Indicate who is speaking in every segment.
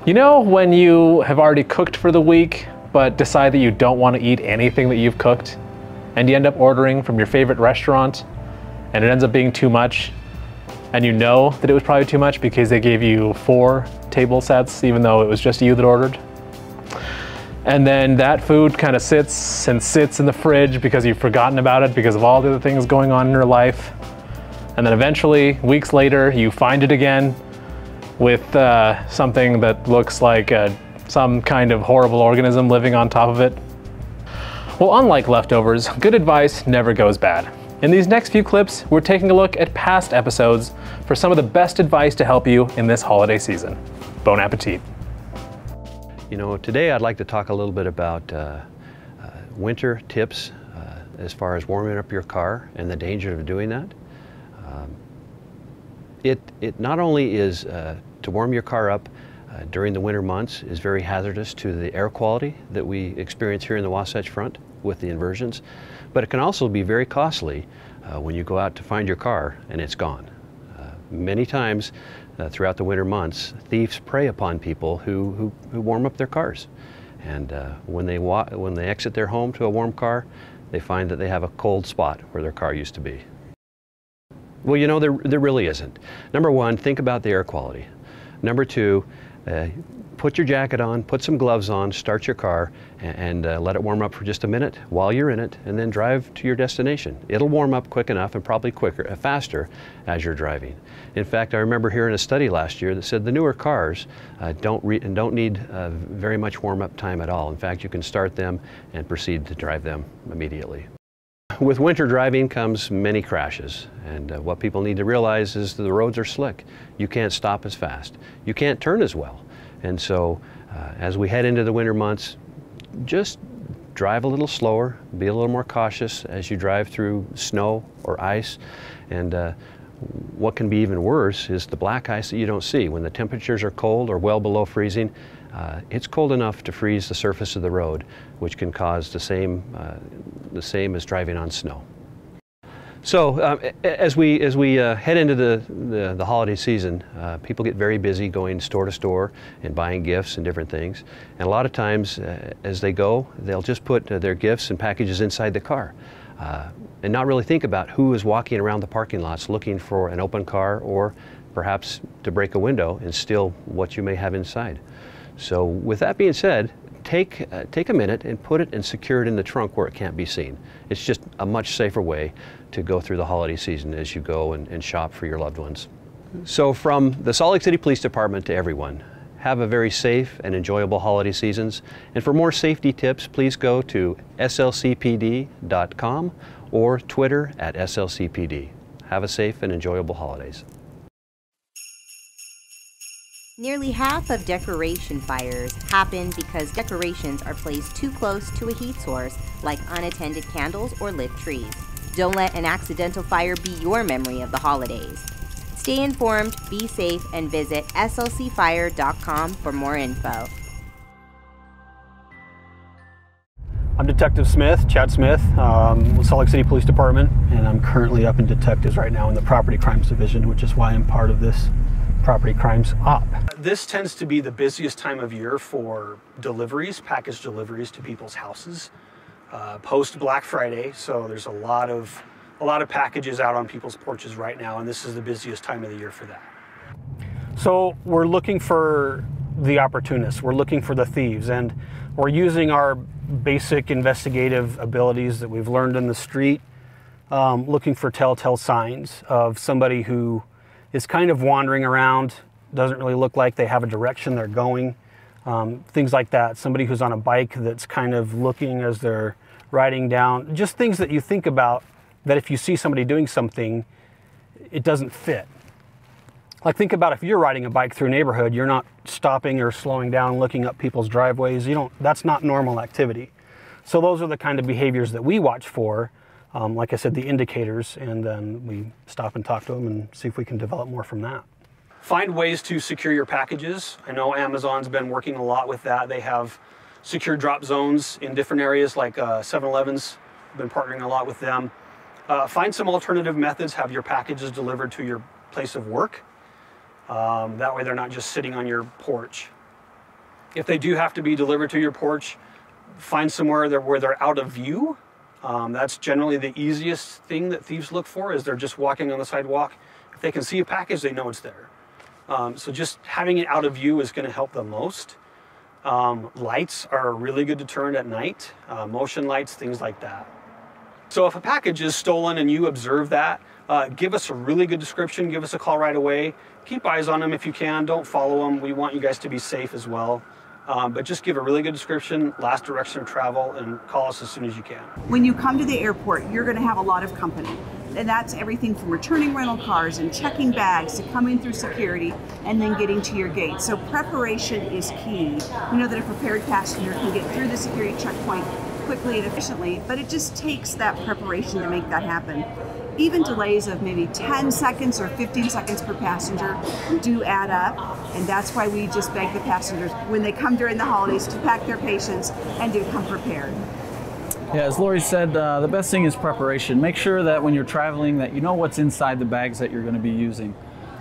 Speaker 1: You know when you have already cooked for the week, but decide that you don't want to eat anything that you've cooked, and you end up ordering from your favorite restaurant, and it ends up being too much, and you know that it was probably too much because they gave you 4 table sets, even though it was just you that ordered? And then that food kind of sits and sits in the fridge because you've forgotten about it because of all the other things going on in your life. And then eventually, weeks later, you find it again with something that looks like some kind of horrible organism living on top of it. Well, unlike leftovers, good advice never goes bad. In these next few clips, we're taking a look at past episodes for some of the best advice to help you in this holiday season. Bon appetit.
Speaker 2: You know, today I'd like to talk a little bit about winter tips as far as warming up your car and the danger of doing that. It not only is to warm your car up during the winter months is very hazardous to the air quality that we experience here in the Wasatch Front with the inversions, but it can also be very costly when you go out to find your car and it's gone. Many times throughout the winter months, thieves prey upon people who warm up their cars. And when they exit their home to a warm car, they find that they have a cold spot where their car used to be. Well, you know, there really isn't. Number one, think about the air quality. Number two, put your jacket on, put some gloves on, start your car, and let it warm up for just a minute while you're in it, and then drive to your destination. It'll warm up quick enough and probably faster as you're driving. In fact, I remember hearing a study last year that said the newer cars don't need very much warm-up time at all. In fact, you can start them and proceed to drive them immediately. With winter driving comes many crashes, and what people need to realize is that the roads are slick. You can't stop as fast. You can't turn as well. And so as we head into the winter months, just drive a little slower, be a little more cautious as you drive through snow or ice. And what can be even worse is the black ice that you don't see. When the temperatures are cold or well below freezing, it's cold enough to freeze the surface of the road, which can cause the same as driving on snow. So as we head into the holiday season, people get very busy going store to store and buying gifts and different things. And a lot of times as they go, they'll just put their gifts and packages inside the car and not really think about who is walking around the parking lots looking for an open car or perhaps to break a window and steal what you may have inside. So with that being said, take a minute and put it and secure it in the trunk where it can't be seen. It's just a much safer way to go through the holiday season as you go and shop for your loved ones. So from the Salt Lake City Police Department to everyone, have a very safe and enjoyable holiday seasons. And for more safety tips, please go to slcpd.com or Twitter at slcpd. Have a safe and enjoyable holidays.
Speaker 3: Nearly half of decoration fires happen because decorations are placed too close to a heat source, like unattended candles or lit trees. Don't let an accidental fire be your memory of the holidays. Stay informed, be safe, and visit slcfire.com for more info.
Speaker 4: I'm Detective Smith, Chad Smith, with Salt Lake City Police Department, and I'm currently up in detectives right now in the Property Crimes Division, which is why I'm part of this Property Crimes Op. This tends to be the busiest time of year for deliveries, package deliveries to people's houses, post Black Friday. So there's a lot of packages out on people's porches right now, and this is the busiest time of the year for that. So we're looking for the opportunists, we're looking for the thieves, and we're using our basic investigative abilities that we've learned in the street, looking for telltale signs of somebody who is kind of wandering around, doesn't really look like they have a direction they're going, things like that. Somebody who's on a bike that's kind of looking as they're riding down, just things that you think about that if you see somebody doing something, it doesn't fit. Like think about if you're riding a bike through a neighborhood, you're not stopping or slowing down, looking up people's driveways. That's not normal activity. So those are the kind of behaviors that we watch for. Like I said, the indicators, and then we stop and talk to them and see if we can develop more from that. Find ways to secure your packages. I know Amazon's been working a lot with that. They have secure drop zones in different areas, like 7-Eleven's been partnering a lot with them. Find some alternative methods, have your packages delivered to your place of work. That way they're not just sitting on your porch. If they do have to be delivered to your porch, find somewhere where they're out of view. That's generally the easiest thing that thieves look for, is they're just walking on the sidewalk. If they can see a package, they know it's there. So just having it out of view is going to help the most. Lights are a really good deterrent at night, motion lights, things like that. So if a package is stolen and you observe that, give us a really good description, give us a call right away. Keep eyes on them if you can, don't follow them. We want you guys to be safe as well. But just give a really good description, last direction of travel, and call us as soon as you can.
Speaker 5: When you come to the airport, you're going to have a lot of company. And that's everything from returning rental cars and checking bags to coming through security and then getting to your gate. So preparation is key. We know that a prepared passenger can get through the security checkpoint quickly and efficiently, but it just takes that preparation to make that happen. Even delays of maybe 10 seconds or 15 seconds per passenger do add up, and that's why we just beg the passengers when they come during the holidays to pack their patience and to come prepared.
Speaker 6: Yeah, as Lori said, the best thing is preparation. Make sure that when you're traveling that you know what's inside the bags that you're going to be using.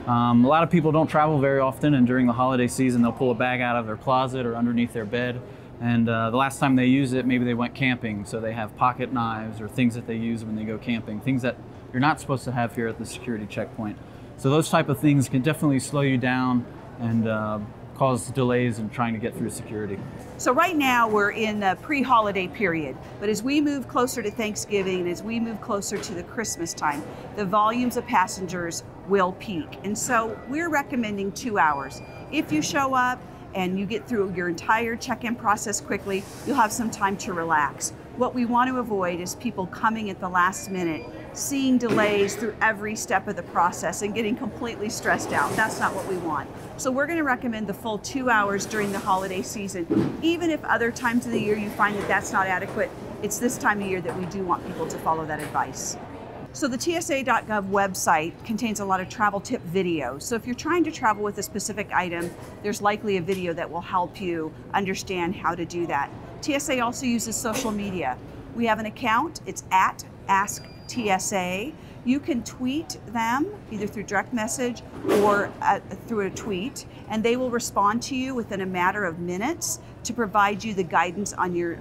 Speaker 6: A lot of people don't travel very often, and during the holiday season they'll pull a bag out of their closet or underneath their bed, and the last time they use it, maybe they went camping, so they have pocket knives or things that they use when they go camping, things that you're not supposed to have here at the security checkpoint. So those type of things can definitely slow you down and cause delays in trying to get through security.
Speaker 5: So right now we're in the pre-holiday period, but as we move closer to Thanksgiving and as we move closer to the Christmas time, the volumes of passengers will peak. And so we're recommending 2 hours. If you show up and you get through your entire check-in process quickly, you'll have some time to relax. What we want to avoid is people coming at the last minute, seeing delays through every step of the process and getting completely stressed out. That's not what we want. So we're going to recommend the full 2 hours during the holiday season. Even if other times of the year you find that that's not adequate, it's this time of year that we do want people to follow that advice. So the TSA.gov website contains a lot of travel tip videos. So if you're trying to travel with a specific item, there's likely a video that will help you understand how to do that. TSA also uses social media. We have an account, it's at AskTSA. You can tweet them either through direct message or through a tweet, and they will respond to you within a matter of minutes to provide you the guidance on your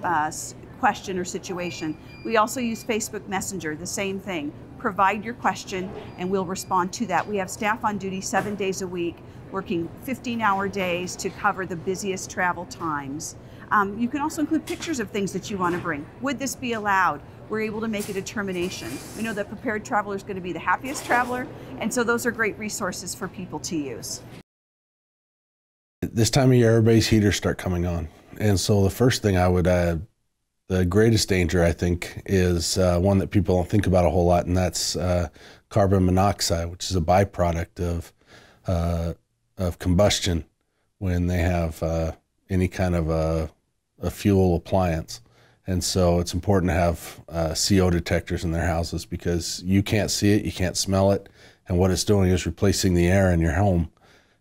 Speaker 5: question or situation. We also use Facebook Messenger, the same thing. Provide your question and we'll respond to that. We have staff on duty 7 days a week, working 15-hour days to cover the busiest travel times. You can also include pictures of things that you want to bring. Would this be allowed? We're able to make a determination. We know that prepared traveler is going to be the happiest traveler, and so those are great resources for people to use.
Speaker 7: This time of year, everybody's heaters start coming on. And so the first thing I would add, the greatest danger, I think, is one that people don't think about a whole lot, and that's carbon monoxide, which is a byproduct of combustion when they have any kind of a fuel appliance. And so it's important to have CO detectors in their houses because you can't see it, you can't smell it, and what it's doing is replacing the air in your home.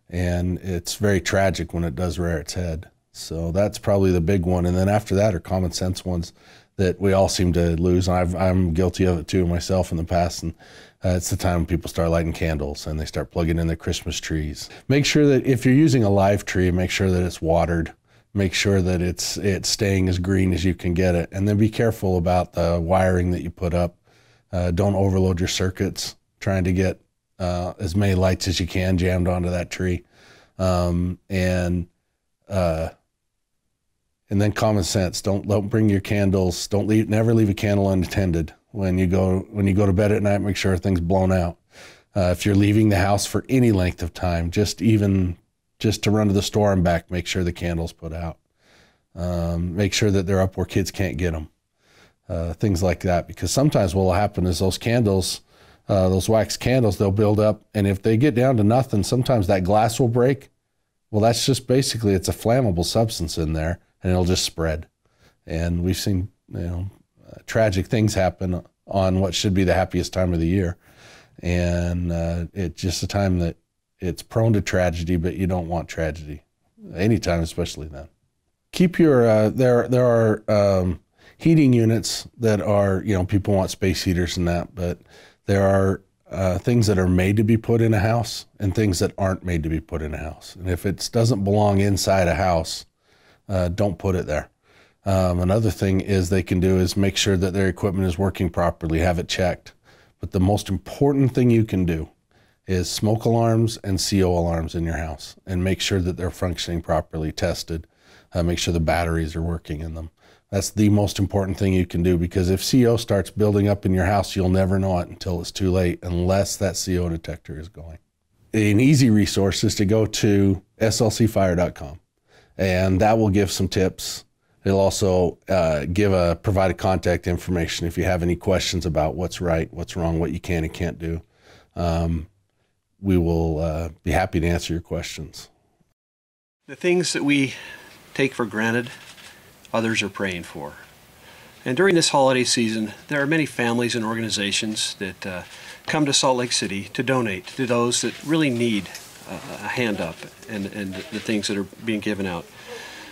Speaker 7: And it's very tragic when it does rear its head. So that's probably the big one. And then after that are common sense ones that we all seem to lose. And I'm guilty of it too myself in the past. And it's the time when people start lighting candles and they start plugging in their Christmas trees. Make sure that if you're using a live tree, make sure that it's watered. Make sure that it's staying as green as you can get it. And then be careful about the wiring that you put up. Don't overload your circuits trying to get as many lights as you can jammed onto that tree. And then common sense. Don't bring your candles. Never leave a candle unattended. When you go to bed at night, make sure everything's blown out. If you're leaving the house for any length of time, just to run to the store and back, make sure the candle's put out. Make sure that they're up where kids can't get them. Things like that, because sometimes what will happen is those candles, those wax candles, they'll build up, and if they get down to nothing, sometimes that glass will break. Well, that's just basically, it's a flammable substance in there, and it'll just spread. And we've seen, tragic things happen on what should be the happiest time of the year. And it's just a time that it's prone to tragedy, but you don't want tragedy anytime, especially then. Keep your, there are heating units that are, people want space heaters and that, but there are things that are made to be put in a house and things that aren't made to be put in a house. And if it doesn't belong inside a house, don't put it there. Another thing is they can do is make sure that their equipment is working properly, have it checked. But the most important thing you can do is smoke alarms and CO alarms in your house, and make sure that they're functioning properly, tested, make sure the batteries are working in them. That's the most important thing you can do, because if CO starts building up in your house, you'll never know it until it's too late, unless that CO detector is going. An easy resource is to go to slcfire.com, and that will give some tips. It'll also provide a contact information if you have any questions about what's right, what's wrong, what you can and can't do. We will be happy to answer your questions.
Speaker 2: The things that we take for granted, others are praying for. And during this holiday season, there are many families and organizations that come to Salt Lake City to donate to those that really need a hand up and the things that are being given out.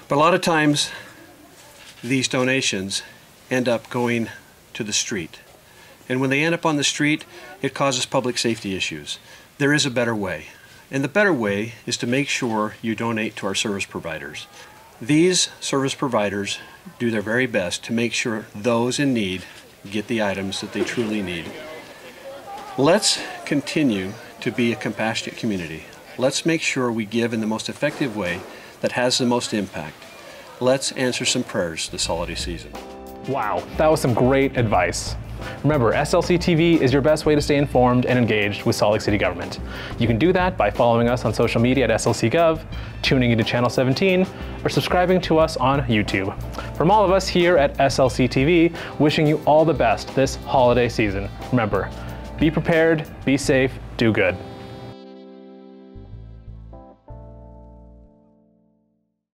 Speaker 2: But a lot of times, these donations end up going to the street. And when they end up on the street, it causes public safety issues. There is a better way. And the better way is to make sure you donate to our service providers. These service providers do their very best to make sure those in need get the items that they truly need. Let's continue to be a compassionate community. Let's make sure we give in the most effective way that has the most impact. Let's answer some prayers this holiday season.
Speaker 1: Wow, that was some great advice. Remember, SLC TV is your best way to stay informed and engaged with Salt Lake City government. You can do that by following us on social media at SLCGov, tuning into Channel 17, or subscribing to us on YouTube. From all of us here at SLC TV, wishing you all the best this holiday season. Remember, be prepared, be safe, do good.